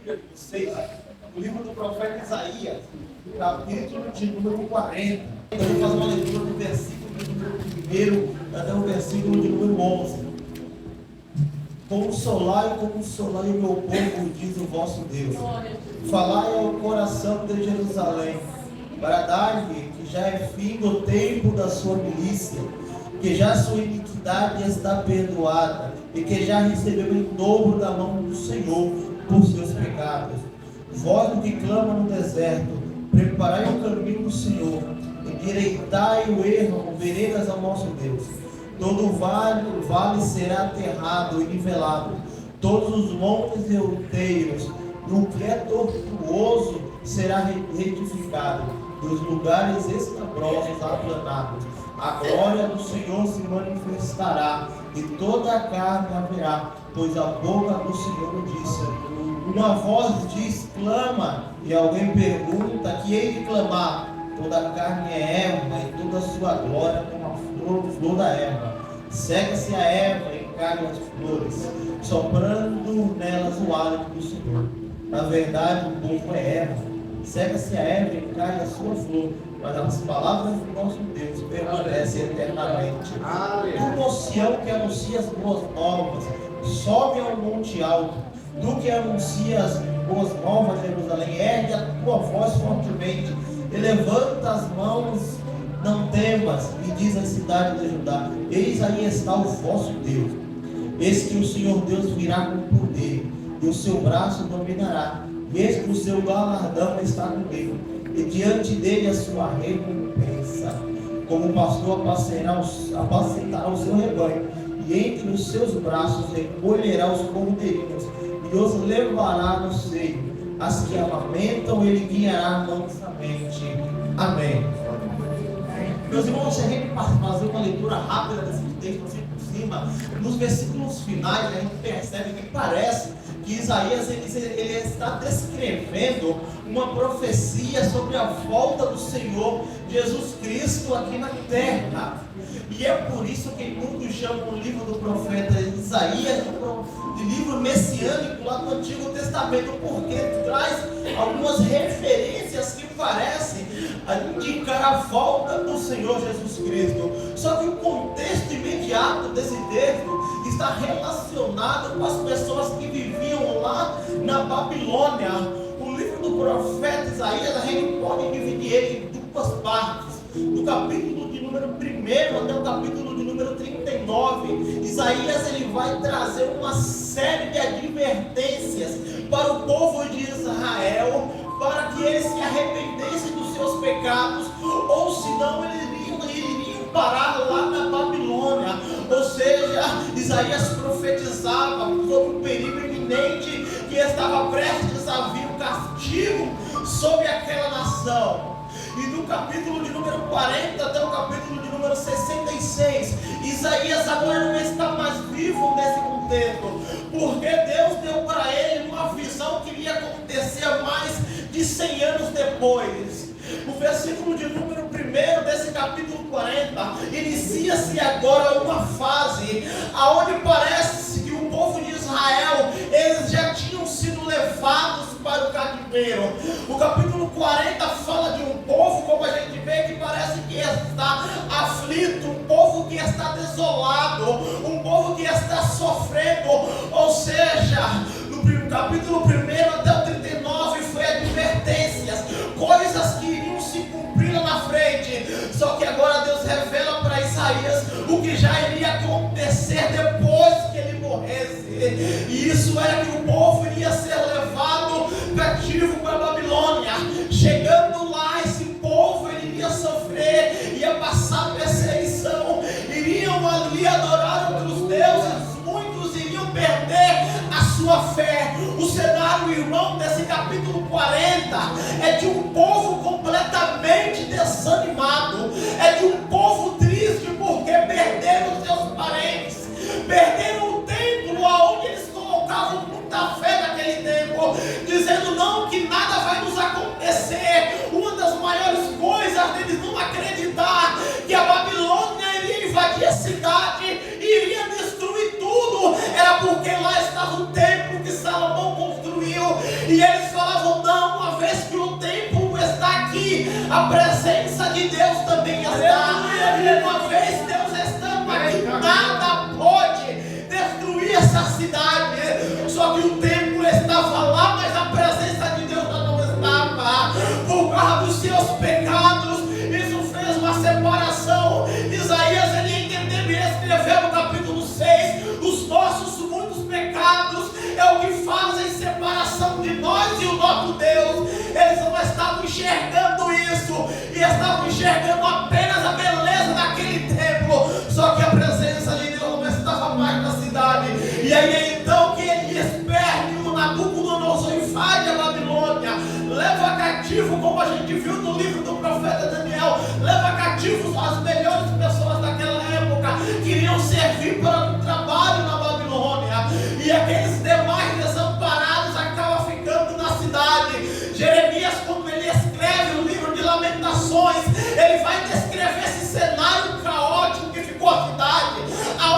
Bíblia de vocês, no livro do profeta Isaías, capítulo de número 40. Eu vou fazer uma leitura do versículo de número 1 até o versículo de número 11. Consolai o meu povo, diz o vosso Deus. Falai ao coração de Jerusalém, para dar-lhe que já é fim do tempo da sua milícia, que já sua iniquidade está perdoada, e que já recebeu em dobro da mão do Senhor por seus pecados. Vós que clama no deserto, preparai o caminho do Senhor, endireitai o erro, veredas ao nosso Deus. Todo vale será aterrado e nivelado, todos os montes e outeiros, e o que é tortuoso será retificado, e os lugares escabrosos aplanados. A glória do Senhor se manifestará, e toda a carne haverá, pois a boca do Senhor disse. Uma voz diz, clama, e alguém pergunta, que hei de clamar? Toda a carne é erva, e toda a sua glória como a flor da erva. Seca-se a erva e caem as flores, soprando nelas o hálito do Senhor. Na verdade, o povo é erva. Seca-se a erva e cai a sua flor, mas as palavras do nosso Deus permanecem eternamente. Tu, ó Sião, que anuncia as boas novas, sobe ao monte alto. Tu que anuncia as boas novas, Jerusalém, ergue a tua voz fortemente, e levanta as mãos, não temas, e diz a cidade de Judá: eis aí está o vosso Deus. Eis que o Senhor Deus virá com poder, e o seu braço dominará. Eis que o seu galardão está comigo, e diante dele a sua recompensa. Como o pastor apacentará o seu rebanho, e entre os seus braços recolherá os cordeirinhos, e os levará no seio. As que amamentam, ele guiará mansamente. Amém. Meus irmãos, se a gente fazer uma leitura rápida desse texto assim por cima, nos versículos finais a gente percebe que parece que Isaías ele está descrevendo uma profecia sobre a volta do Senhor Jesus Cristo aqui na terra. E é por isso que muitos chamam o livro do profeta Isaías de livro messiânico lá do Antigo Testamento, porque traz algumas referências que parecem indicar a volta do Senhor Jesus Cristo. Só que o contexto imediato desse texto está relacionado com as pessoas que viviam lá na Babilônia. O livro do profeta Isaías, a gente pode dividir ele em duas partes. Do capítulo de número 1 até o capítulo de número 39, Isaías ele vai trazer uma série de advertências para o povo de Israel, para que eles se arrependessem dos seus pecados, ou senão eles iriam parar lá na Babilônia. Ou seja, Isaías profetizava sobre o perigo iminente que estava prestes a vir o castigo sobre aquela nação. E do capítulo de número 40 até o capítulo de número 66, Isaías agora não está mais vivo nesse contexto, porque Deus deu para ele uma visão que iria acontecer mais de 100 anos depois. O versículo de número 1 desse capítulo 40 inicia-se agora uma fase aonde parece que o povo de Israel, eles já tinham sido levados para o cativeiro. O capítulo 40 fala de um povo, como a gente vê, que parece que está aflito, um povo que está desolado, um povo que está sofrendo. Ou seja, no capítulo 1 até o 39 foi advertências, coisas que iriam se cumprir lá na frente. Só que agora Deus revela para Isaías o que já iria acontecer depois que ele morresse. E isso era que o povo iria ser levado cativo para a Babilônia. Chegando lá, esse povo ele iria sofrer, ia passar perseguição, iriam ali adorar outros deuses, muitos iriam perder a sua fé. O cenário, irmão, desse capítulo 40 é de um povo completamente desanimado, é de um povo triste porque perderam os seus parentes, perderam o templo aonde eles colocavam muita fé naquele tempo, dizendo não, que nada vai nos acontecer. Uma das maiores coisas deles não acreditar que a Babilônia iria invadir a cidade, iria destruir tudo, era porque lá estava o templo que Salomão construiu. E eles falavam: não, uma vez que o templo está aqui, a presença de Deus também está. Uma vez Deus estando aqui, nada pode destruir essa cidade. Só que o templo estava lá, mas a presença de Deus não estava. Por causa dos seus pecados, isso fez uma separação. Isaías, ele entendeu e escreveu no capítulo 6: os nossos muitos pecados é o que fazem separação de nós e o nosso Deus. Eles não estavam enxergando isso, e estavam enxergando apenas a beleza daquele templo, só que a presença de Deus não estava mais na cidade. E aí é então que Elias perde o Nabucodonosor, invade a Babilônia, leva cativo, como a gente viu no livro do profeta Daniel, leva cativos as melhores pessoas daquela época, queriam servir para o trabalho na Babilônia, e aqueles demais desamparados acabam ficando na cidade. Jeremias, quando ele escreve o livro de Lamentações, ele vai descrever esse cenário caótico que ficou a cidade,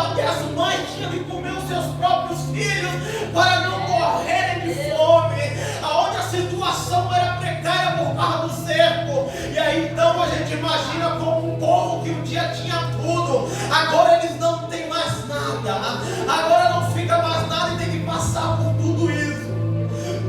onde as mães tinham que comer os seus próprios filhos para não morrerem de fome, onde a situação era precária por causa do cerco. E aí então a gente imagina como um povo que um dia tinha tudo, agora eles não têm mais nada, agora não fica mais nada e tem que passar por tudo isso.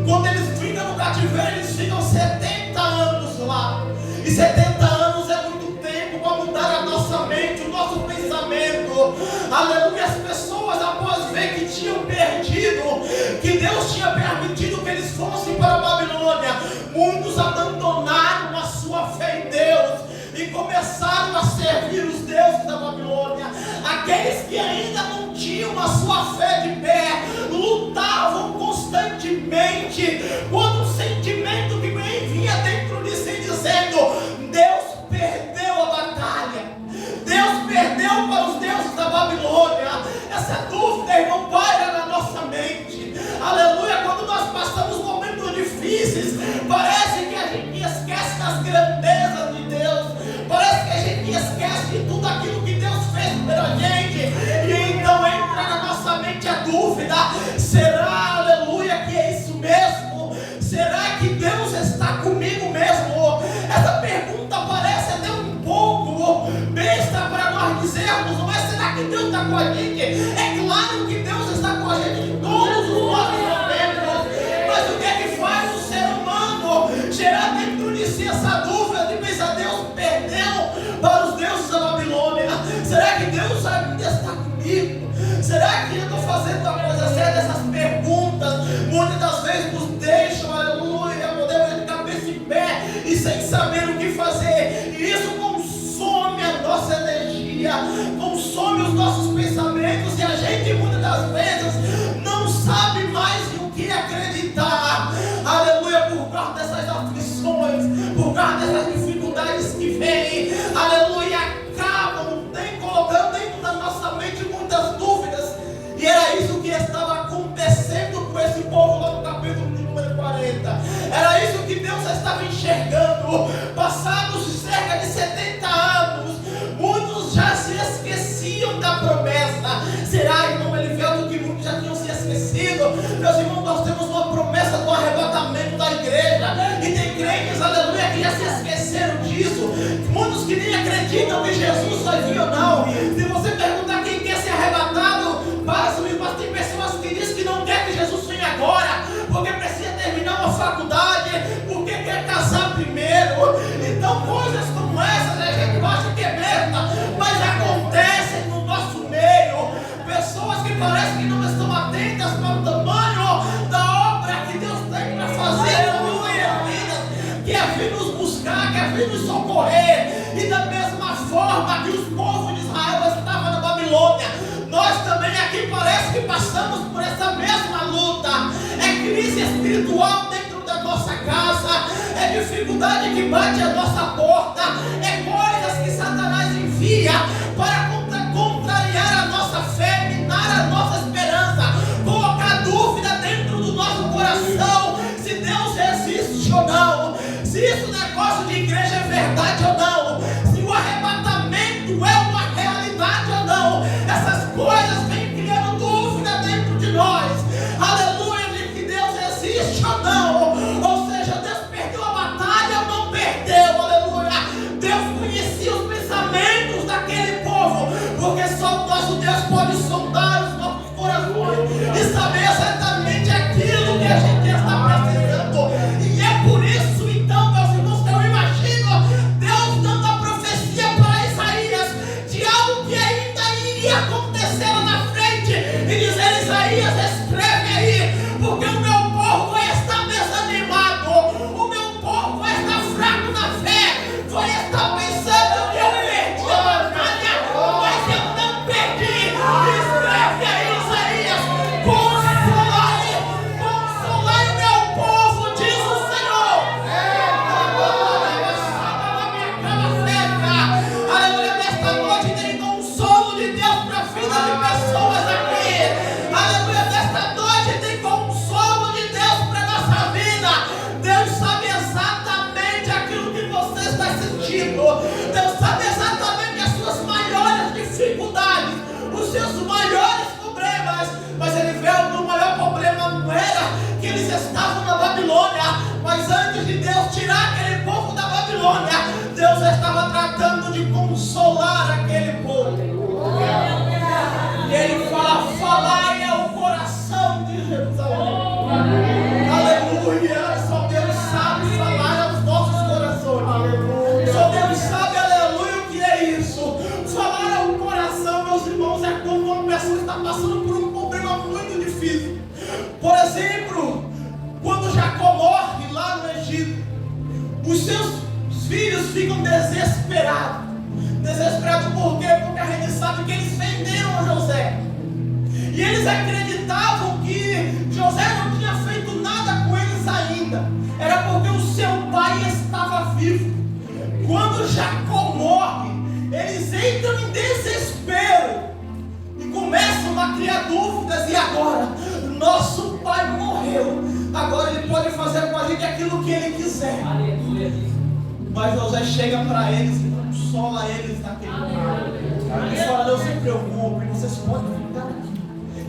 Quando eles ficam no cativeiro, eles ficam 70 anos lá, e 70 anos é muito tempo para mudar a nossa mente, o nosso pensamento. Aleluia. As pessoas, após ver que tinham perdido, que Deus tinha permitido que eles fossem para a Babilônia, muitos abandonaram a sua fé em Deus e começaram a servir os deuses da Babilônia. Aqueles que ainda não tinham a sua fé de pé, lutavam constantemente quando um sentimento que vinha dentro de si dizendo: Deus perdeu a batalha, Deus perdeu para os deuses da Babilônia. Essa dúvida, irmão, paira na nossa mente. Aleluia. Quando nós passamos momentos difíceis, parece que a gente esquece das grandezas de Deus, parece que a gente esquece de tudo aquilo que Deus fez pela gente, e então entra na nossa mente a dúvida: será, aleluia, que é isso mesmo? Será que Deus está comigo mesmo? Essa pergunta parece até um pouco besta para nós dizermos, mas será que Deus está com a gente? É claro que Deus está com a gente em todos os nossos momentos, mas o que é que faz o ser humano gerar dentro de si essa dúvida de pensar: Deus perdeu para os deuses da Babilônia? Será que Deus ainda está comigo? Será que eu estou fazendo a coisa certa? Essas perguntas muitas das vezes nos deixam, aleluia, podemos de cabeça em pé e sem saber o que fazer, e isso consome a nossa energia, consome os nossos pensamentos, e a gente muitas das vezes não sabe mais em o que acreditar, aleluia, por causa dessas aflições, por causa dessas dificuldades que vêm, aleluia, acabam colocando dentro da nossa mente muitas dúvidas. E era isso que estava acontecendo com esse povo lá no capítulo de número 40. Era isso que Deus estava enxergando. Passados cerca de 70 anos, muitos já se esqueciam da promessa. Será, irmão Elivelto, que muitos já tinham se esquecido? Meus irmãos, nós temos uma promessa do arrebatamento da igreja, e tem crentes, aleluia, que já se esqueceram disso. Muitos que nem acreditam que Jesus vai vir ou não. Se você perguntar quem quer ser arrebatado, mas tem pessoas que dizem que não quer que Jesus venha agora, porque precisa terminar uma faculdade, porque quer casar primeiro. Então coisas como essas a gente acha que é merda, mas acontecem no nosso meio. Pessoas que parecem que não estão atentas para o tamanho da obra que Deus tem para fazer na nossa vida, que é vir nos buscar, que é vir nos socorrer. E da mesma forma que os povos de Israel estavam na Babilônia, nós também aqui parece que passamos por essa mesma luta. É crise espiritual dentro da nossa casa, é dificuldade que bate a nossa porta, é coisas que Satanás envia para contrariar a nossa fé, minar a nossa esperança, colocar dúvida dentro do nosso coração, se Deus existe ou não, se esse negócio de igreja é verdade ou não, se o arrebatamento é uma realidade ou não. Essas coisas vêm criando dúvida dentro de nós, aleluia, de que Deus existe ou não. estavam na Babilônia, mas antes de Deus tirar aquele povo da Babilônia, Deus estava tratando de consolar aquele povo. E Ele fala: falai ao coração de Jerusalém. Aleluia. Só Deus sabe falar aos nossos corações. Aleluia. Só Deus sabe, aleluia, o que é isso. Falar ao coração, meus irmãos, é quando uma pessoa está passando por um problema muito difícil. Por exemplo, quando Jacó morre lá no Egito, os seus filhos ficam desesperados. Desesperados por quê? Porque a gente sabe que eles venderam a José. E eles acreditavam que José não tinha feito nada com eles ainda. Era porque o seu pai estava vivo. Quando Jacó morre, eles entram em desespero e começam a criar dúvidas. E agora? Nosso pai morreu. Agora ele pode fazer com a gente aquilo que ele quiser. Aleluia. Mas José chega para eles e consola eles naquele momento. Ele fala: não se preocupe, vocês podem ficar aqui.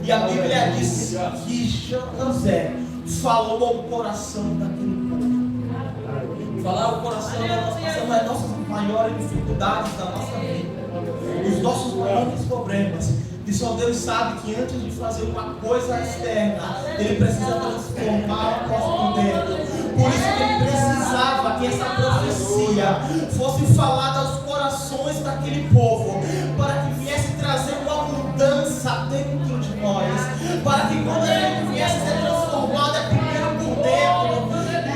E a Bíblia diz que José falou ao coração daquele povo. Falar ao coração das nossas maiores dificuldades da nossa vida, os nossos maiores problemas. E só Deus sabe que antes de fazer uma coisa externa, Ele precisa transformar o nosso dentro. Por isso que Ele precisava que essa profecia fosse falada aos corações daquele povo, para que viesse trazer uma mudança dentro de nós, para que quando a gente viesse ser transformado, é primeiro por dentro.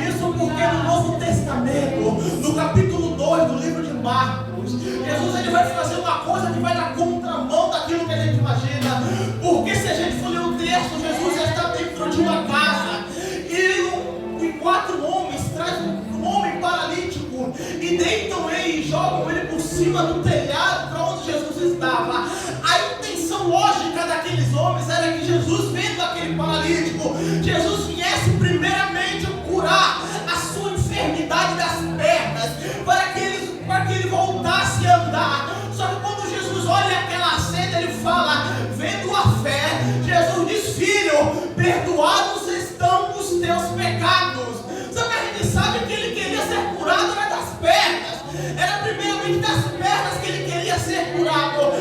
Isso porque no Novo Testamento, no capítulo 2 do livro de Marcos, Jesus ele vai fazer uma coisa que vai na contramão daquilo que a gente imagina. Porque se a gente for ler o texto, Jesus está dentro de uma casa e 4 homens trazem um homem paralítico e deitam ele e jogam ele por cima do telhado para onde Jesus estava. A intenção lógica daqueles homens era que Jesus, vendo aquele paralítico, Jesus viesse primeiramente curar a sua enfermidade das pernas, para que ele voltasse a andar. Só que quando Jesus olha aquela cena, ele fala, vendo a fé, Jesus diz: filho, perdoados estão os teus pecados. Só que a gente sabe que ele queria ser curado era das pernas. Era primeiramente das pernas que ele queria ser curado.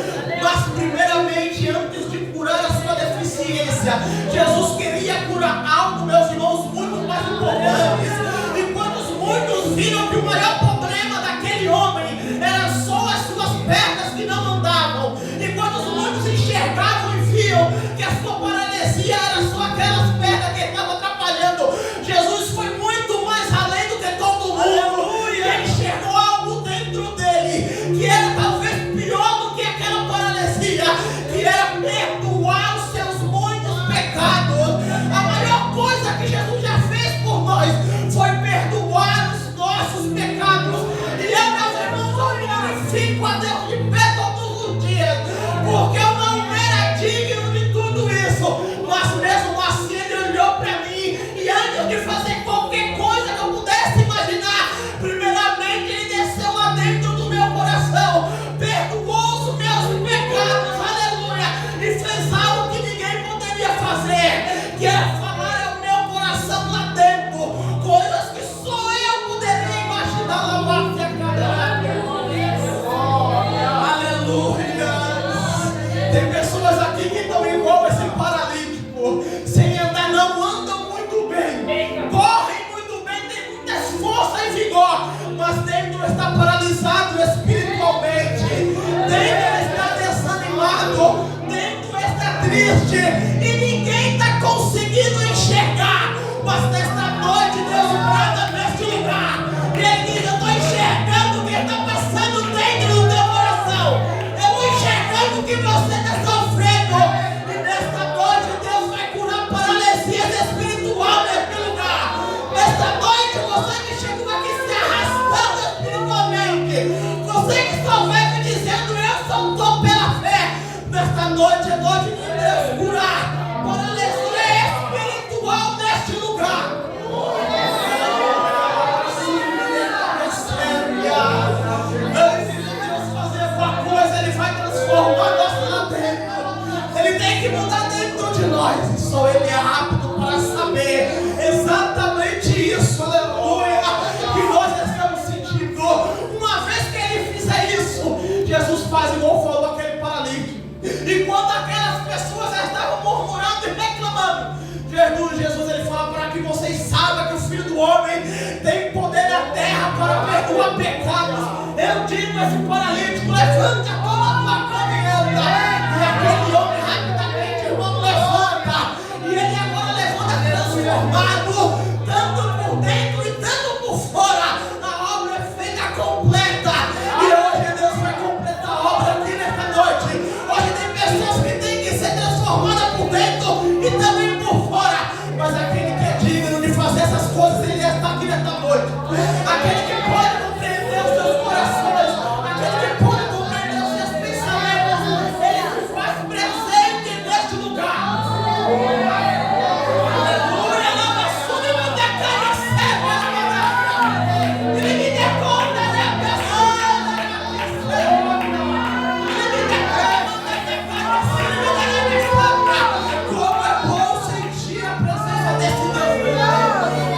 Mas primeiramente, antes de curar a sua deficiência, Jesus queria curar algo, meus irmãos, muito mais importante. E quando muitos viram que o maior problema daquele homem era só as suas pernas que não andavam, e quando muitos enxergavam e viam que a sua paralisia era só aquelas pernas que estavam atrapalhando, Jesus foi muito mais além do que todo mundo. E ele enxergou algo dentro dele que era talvez pior do que aquela paralisia, que era perdoar os seus muitos pecados. A maior coisa que Jesus já fez por nós foi perdoar os nossos pecados. E eu, meus irmãos, eu glorifico a Deus de pé todos os dias, porque eu não era digno de tudo isso, mas mesmo assim Ele olhou para mim e antes de fazer qualquer coisa que eu pudesse imaginar, primeiramente Ele desceu lá dentro do meu coração, perdoou os meus pecados, aleluia, e fez algo que ninguém poderia fazer, que era falar ao meu coração lá dentro coisas que só eu poderia imaginar lá embaixo. Aleluia. Tem pessoas aqui que estão igual esse paralítico, sem andar, não andam muito bem, correm muito bem, têm muita força e vigor, mas dentro está paralisado espiritualmente, dentro está desanimado, dentro está triste e ninguém está conseguindo enxergar. Mas nesta noite Deus brada neste lugar e Ele diz: eu estou enxergando o que está passando dentro do teu coração, eu estou enxergando o que você está sofrendo, e nesta noite Deus vai curar paralisias espiritual neste lugar. Nesta noite você que chegou aqui se arrastando espiritualmente, você que só veio dizendo eu só estou pela fé, nesta noite é noite de Deus curar paralisia espiritual neste lugar. Antes de Deus fazer alguma coisa, Ele vai transformar nós lá dentro. Ele tem que mudar dentro de nós. E só Ele é rápido para saber saiba que o Filho do Homem tem poder na terra para perdoar pecados. Eu digo a esse paralítico: levanta, toma a tua cama e anda. E aquele homem rapidamente, irmão, levanta. E ele agora levanta transformado, tanto por dentro e tanto por fora. A obra é feita completa. E hoje Deus vai completar a obra aqui nesta noite. Hoje tem pessoas que têm que ser transformadas por dentro e também por fora. Mas aquele que é digno de fazer essas coisas, ele está aqui nesta noite. Aquele que pode compreender os seus corações, aquele que pode compreender os seus pensamentos, ele se faz presente neste lugar. Aleluia, lava sua e me declara serva na minha. Ele me decora, né, pessoa? Ele me declara, como é bom sentir a presença desse Deus.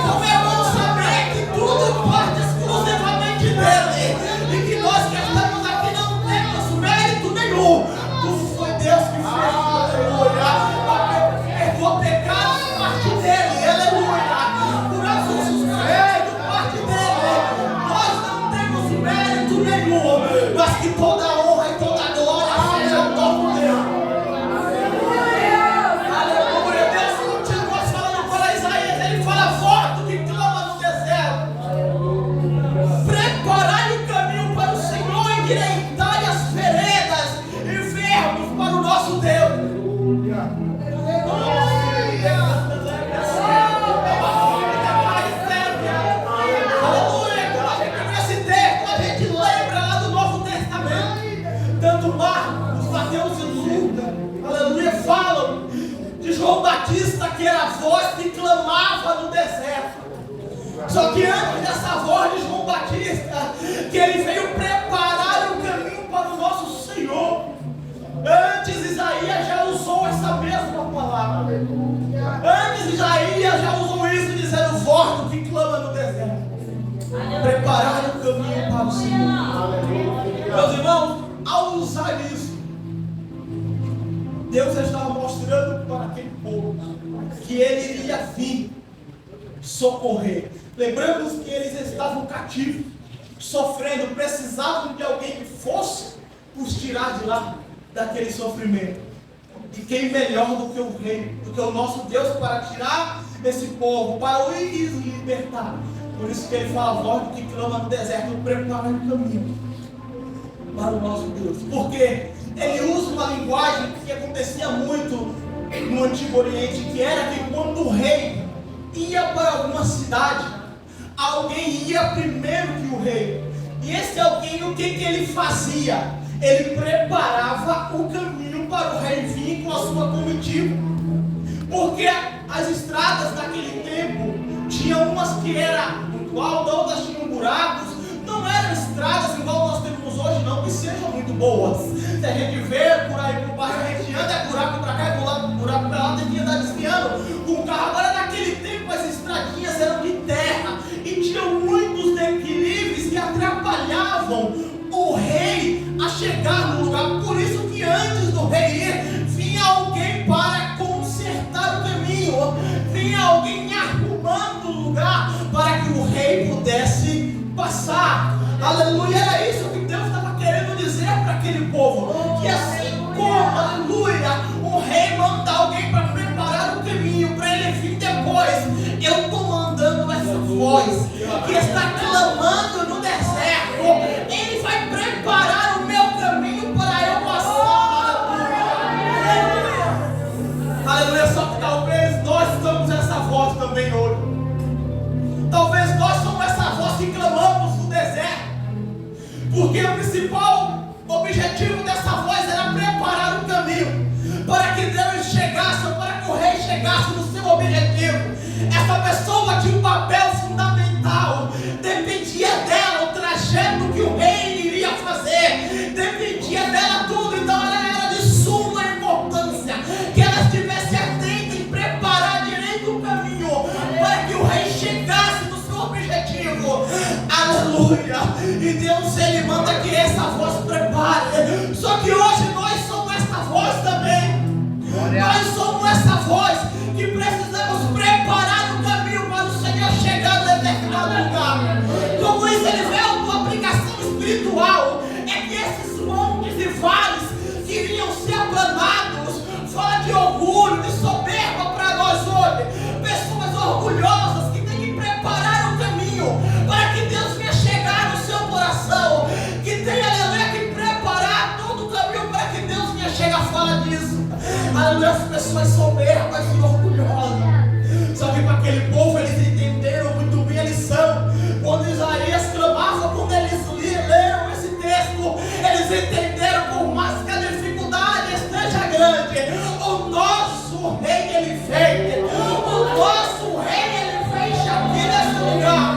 Como é bom saber que tudo parte exclusivamente dele. E que nós que estamos aqui não temos mérito nenhum. Tudo foi Deus que fez. Aleluia. Perdoou pecados, parte dele. Aleluia. Curar os nossos casos, parte dele. Nós não temos mérito nenhum. Mas que toda honra e toda glória seja ao nosso Deus. Aleluia. Deus continua falando para Isaías. Ele fala: voto que clama no deserto. Preparai o caminho para o Senhor, endireitai as veredas e vermos para o nosso Deus. Aleluia. Quando a gente vê esse texto, a gente lembra lá do Novo Testamento. Tanto Marcos, Mateus e Lucas, aleluia, falam de João Batista, que era a voz que clamava no deserto. Só que antes dessa voz de João Batista, que ele veio preparar o caminho para o nosso Senhor. Antes Isaías já usou essa mesma palavra. Antes Isaías já usou isso, dizendo: voto que clama no deserto. Preparar o caminho para o Senhor. Meus irmãos, ao usar isso, Deus estava mostrando para aquele povo que ele iria vir socorrer. Lembramos que eles estavam cativos, sofrendo, precisavam de alguém que fosse os tirar de lá, daquele sofrimento. E quem melhor do que o rei, do que o nosso Deus, para tirar esse povo, para o libertar. Por isso que ele fala: voz que clama no deserto, prepara o caminho para o nosso Deus. Porque ele usa uma linguagem que acontecia muito no Antigo Oriente, que era que quando o rei ia para alguma cidade, alguém ia primeiro que o rei. E esse alguém, o que ele fazia? Ele preparava o caminho para o rei vir com a sua comitiva. Porque as estradas daquele tempo tinham umas que eram igual, outras tinham buracos. Não eram estradas igual nós temos hoje, não, que sejam muito boas. Se a gente vê por aí por baixo, a gente anda, é buraco para cá, é buraco para lá, tem que andar desviando com o carro. Agora, naquele tempo, as estradinhas eram de terra e tinham muitos declives que atrapalhavam o rei a chegar no lugar. Por isso que antes do rei ir, vinha alguém para consertar o caminho, vinha alguém arrumando o lugar para que o rei pudesse passar. Aleluia. Era isso que Deus estava querendo dizer para aquele povo, que assim como, aleluia, o rei manda alguém para preparar o caminho para ele vir depois, eu estou mandando essa voz que está clamando no deserto. Ele vai preparar o meu caminho para eu passar. Aleluia. Só que talvez nós somos essa voz também hoje. Talvez nós somos essa voz que clamamos no deserto, porque o principal objetivo dessa voz era preparar o caminho para que Deus chegasse, para que o rei chegasse no seu objetivo. Essa pessoa tinha um papel fundamental, dependia dela o trajeto que o rei iria fazer, dependia dela tudo. Então ela era de suma importância que ela estivesse atenta em preparar direito o caminho para que o rei chegasse no seu objetivo. Aleluia. E Deus, ele manda que essa voz prepare. Só que hoje nós somos essa voz também. Nós somos essa voz que precisamos preparar o caminho para o Senhor. eles entenderam, por mais que a dificuldade esteja grande, o nosso rei, ele vem. O nosso rei, ele vem aqui nesse lugar.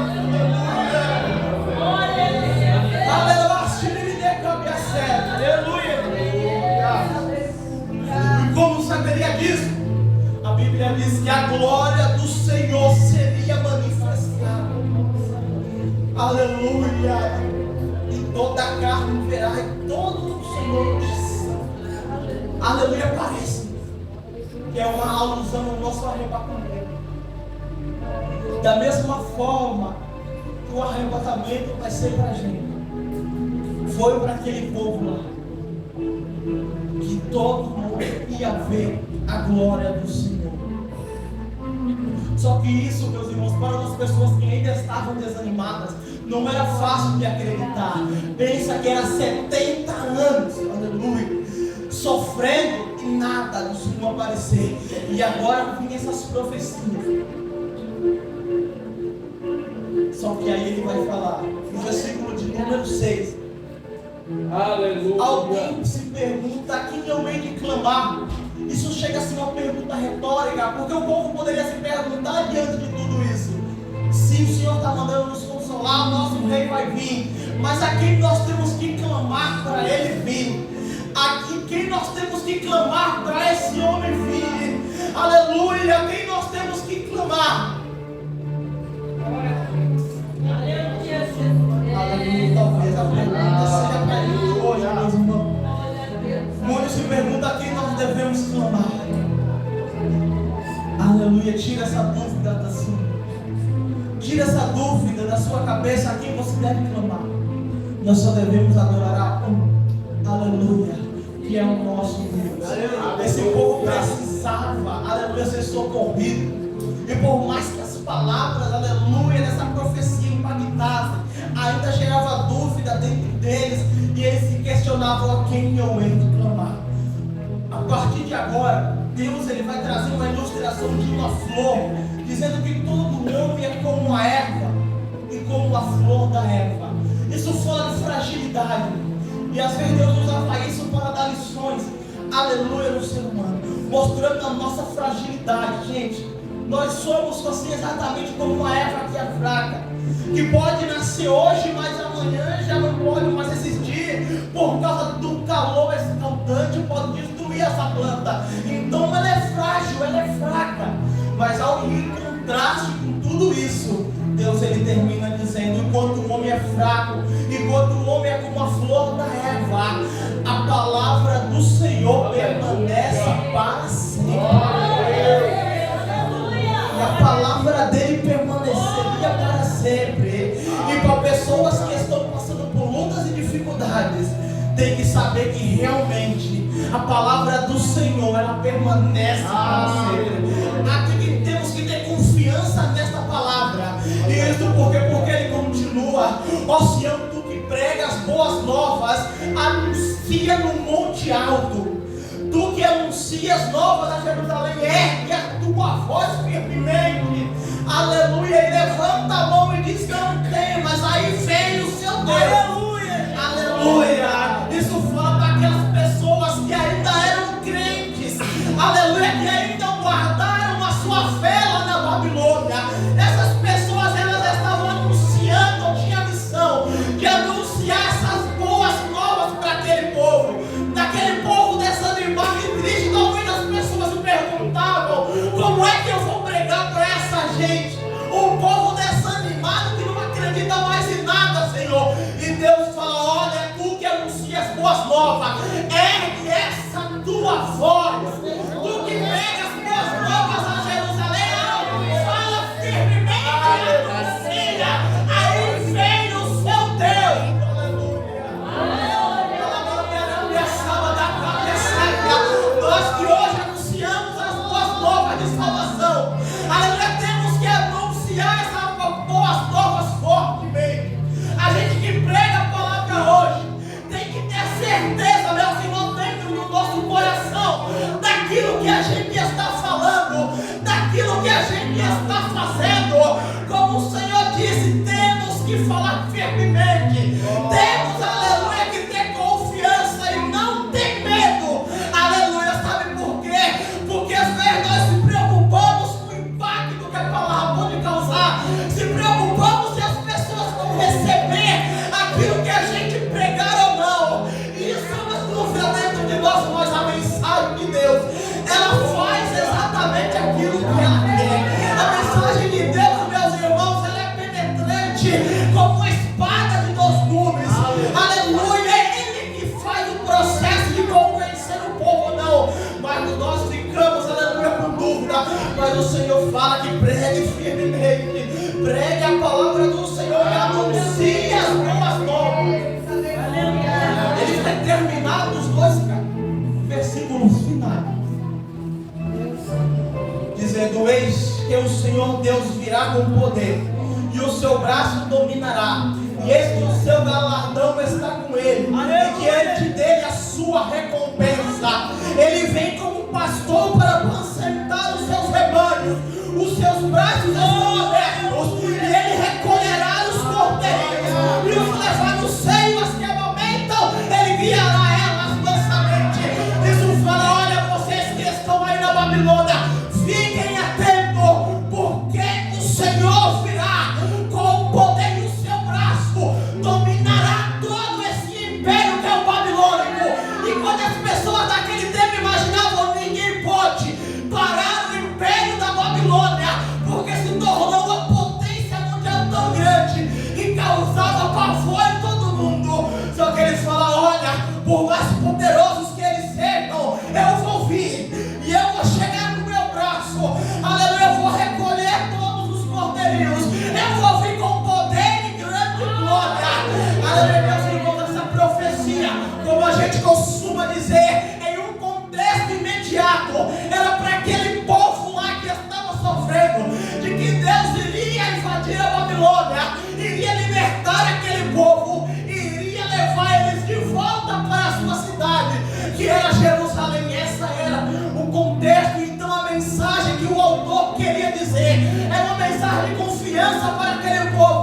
E como saberia disso? A Bíblia diz que a glória do Senhor seria manifestada. Aleluia! E toda a carne verá, e todo o Senhor diz. Aleluia, parece que é uma alusão ao nosso arrebatamento. Da mesma forma que o arrebatamento vai ser para a gente, foi para aquele povo lá, que todo mundo ia ver a glória do Senhor. Só que isso, meus irmãos, para as pessoas que ainda estavam desanimadas, não era fácil de acreditar. Pensa que era 70 anos, aleluia, sofrendo e nada do Senhor aparecer. E agora vinha essas profecias. Só que aí ele vai falar, no versículo de número 6. Aleluia. Alguém se pergunta: a quem eu hei de clamar? Isso chega a ser uma pergunta retórica, porque o povo poderia se perguntar diante de tudo isso: se o Senhor está mandando nos consolar, o nosso rei vai vir, mas a quem nós temos que clamar para ele vir? A quem nós temos que clamar para esse homem vir? Aleluia! A quem nós temos que clamar? Aleluia! Talvez a pergunta seja para ele hoje, meus irmãos. Muitos se perguntam a quem nós devemos clamar. Aleluia! Tira essa dúvida da sua. Tira essa dúvida da sua cabeça a quem você deve clamar. Nós só devemos adorar a um. Aleluia! Que é o nosso Deus. Esse povo precisava, aleluia, ser socorrido. E por mais que as palavras, aleluia, dessa profecia impactassem, ainda gerava dúvida dentro deles, e eles se questionavam: a quem eu hei de clamar? A partir de agora, Deus ele vai trazer uma ilustração de uma flor, dizendo que todo homem é como uma erva, e como a flor da erva. Isso fala de fragilidade, e às vezes Deus usava isso para dar lições, aleluia, no ser humano, mostrando a nossa fragilidade. Gente, nós somos assim exatamente como uma erva que é fraca, que pode nascer hoje, mas amanhã já não pode mais existir, por causa do calor escaldante, pode destruir essa planta. Então ela é frágil, ela é fraca, mas ao ir em contraste com tudo isso, Deus ele termina dizendo: enquanto o homem é fraco, enquanto o homem é como a flor da erva, a palavra do Senhor permanece para sempre. E a palavra dele permaneceria para sempre. E para pessoas que estão passando por lutas e dificuldades, tem que saber que realmente a palavra do Senhor ela permanece para sempre. Aqui temos que ter confiança nesta palavra. E isso porque ele continua: ó Sião, tu que prega as boas novas, anuncia no monte alto. Tu que anuncias novas a Jerusalém, ergue a tua voz firmemente. Aleluia. E levanta a mão e diz: não tem, mas aí vem o seu Deus. Aleluia. Aleluia. Isso fala para aquelas pessoas que ainda eram crentes. Aleluia. Que ainda guardaram a sua fé lá na Babilônia. Essas pessoas elas estavam anunciando, tinha a missão de anunciar essas boas novas para aquele povo. Daquele povo desanimado e triste. Talvez as pessoas se perguntavam: como é que eu vou pregar para essa gente? Um povo desanimado que não acredita mais em nada, Senhor. E Deus fala: olha, tu que anuncias boas novas, ergue essa tua voz. Tu que prega as boas novas a Jerusalém, fala firmemente, anuncia. Aí vem o seu Deus. Nós que hoje anunciamos as boas novas de salvação, aleluia, temos que anunciar essas boas novas fortemente. A gente que prega a palavra hoje tem que ter certeza, meus irmãos, dentro do nosso coração, daquilo que a gente está falando, daquilo que a gente está fazendo. Como o Senhor disse, temos que falar firmemente, temos, aleluia, que ter confiança Senhor fala que pregue firmemente, pregue a palavra do Senhor e anuncie as boas novas. Ele vai terminar nos dois versículos finais, dizendo: eis que o Senhor Deus virá com poder, e o seu braço dominará, e eis que o seu galardão está com ele, e diante dele a sua recompensa. Ele vem como um pastor para apacentar os seus rebanhos, os seus braços estão abertos, e ele recolherá os cordeiros e os levará nos seios que amamentam, ele guiará elas mansamente. Isso fala: olha, vocês que estão aí na Babilônia, fiquem atentos, porque o Senhor virá com o poder e o seu braço dominará todo esse império que é o babilônico. E quando as pessoas daquele tempo imaginavam, ninguém pode parar o império da Babilônia, porque se tornou uma potência mundial tão grande e causava pavor em todo mundo. Só que eles falam: olha, por mais poderosos que eles sejam, eu vou vir e eu vou chegar no meu braço, aleluia, eu vou recolher todos os cordeirinhos, eu vou vir com poder e grande glória. Aleluia, meus irmãos, essa profecia, como a gente costuma dizer, em um contexto imediato, era para aquele povo lá que estava sofrendo, de que Deus iria invadir a Babilônia, iria libertar aquele povo, iria levar eles de volta para a sua cidade, que era Jerusalém. Essa era o contexto. Então a mensagem que o autor queria dizer é uma mensagem de confiança para aquele povo.